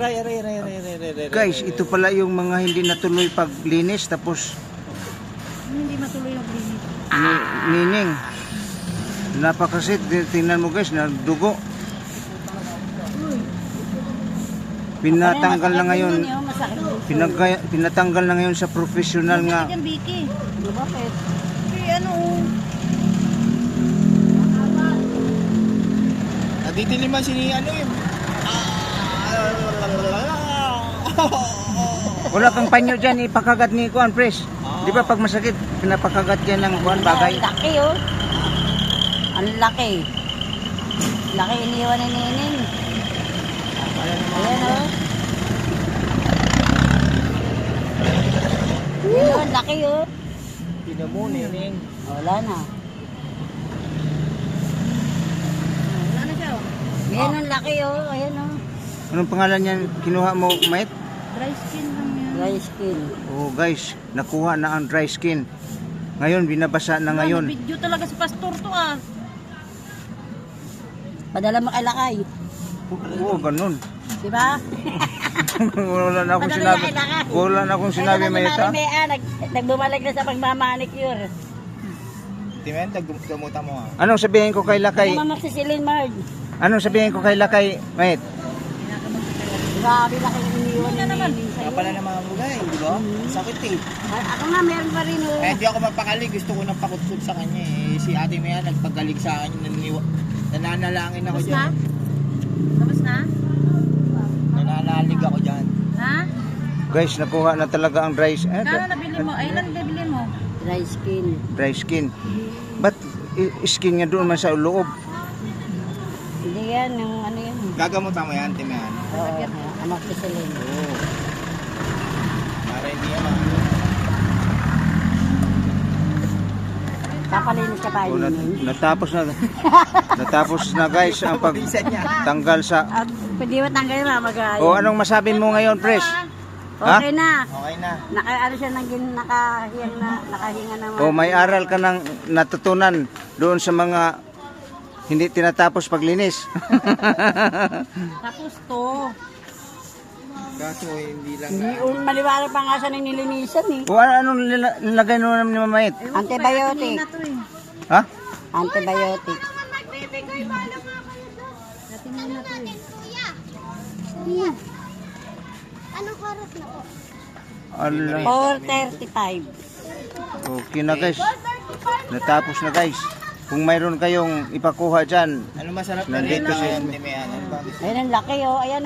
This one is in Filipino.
Aray. Guys, ito pala yung mga hindi natuloy paglinis tapos Hindi matuloy yung linis. meaning napakasit. Tingnan mo guys, nagdugo. Pinatanggal na ngayon. Pinatanggal na ngayon sa professional nga. Bakit yan, Vicky? Bakit? Naditiliman si ano yun. Wala kang panyo dyan, ipakagat ni Kuan, Pres. Di ba pag masakit, pinapakagat yan ng Kuan bagay? Ang laki, oh. Ang laki. Laki iniwan ni Nining. Ayan, oh. Ayan, oh. Laki, oh. Tinan mo, Neneng. Wala na. Wala na siya, oh. Ayan, ang laki, oh. Ayan, oh. Anong pangalan yan kinuha mo, mate? Dry skin lang yan. Dry skin. Oh guys, nakuha na ang dry skin. Ngayon, binabasa na ngayon. Video talaga si Pastor to, ah. Padala mo kay Lakay. Oo, ganun. Diba? Wala na akong sinabi. Wala na akong sinabi, Mayta. Nagbumalik na sa pagmamanicure. Timen, gamutan mo ha. Anong sabihin ko kay Lakay? Ano magsisilin, Marge? Anong sabihin ko kay Lakay, mate? Grabe na kayo iniwan na naman. Kaya pala ng mga bugay, di ba? Sakit eh. Ako nga, meron pa rin. Oh. Di ako mapakali, gusto ko nang pakutkot sa kanya eh. Si ate Maya nagpagalig sa akin, nananalangin ako dyan. Tapos na? Nananalig ako dyan. Ha? Guys, nakuha na talaga ang dry skin. Kano nabili mo? Ay, ilan nabili mo? Dry skin. Dry skin. Ba't skin nga doon man sa loob? Hindi yan, yung ano yan. Gagamutan mo yan, Timen. Oo, amoxicillin. Oo. Para hindi yan Papalinis ka pa Oh, yun. natapos na guys ang pagtanggal sa... Pwede mo tanggalin na mag-ayun. O anong masabi mo ngayon, Pres? Okay na. Okay na. Ano siya nakahinga naman. O may aral ka nang natutunan doon sa mga hindi tinatapos paglinis. Tapos to. Kaso hindi lang Hindi maliwanag pa nga siya ng nilinisan eh. O anong nilagay mo naman ni Mamait? Antibiotic. Ha? Antibiotic. Anong oras na po? Ala. 4:35. Okay na guys. Natapos na guys. Kung mayroon kayong ipakuha dyan, Ano masarap na Nandito rin si- Timen? Ano ba? Ayun ang laki oh. Ayan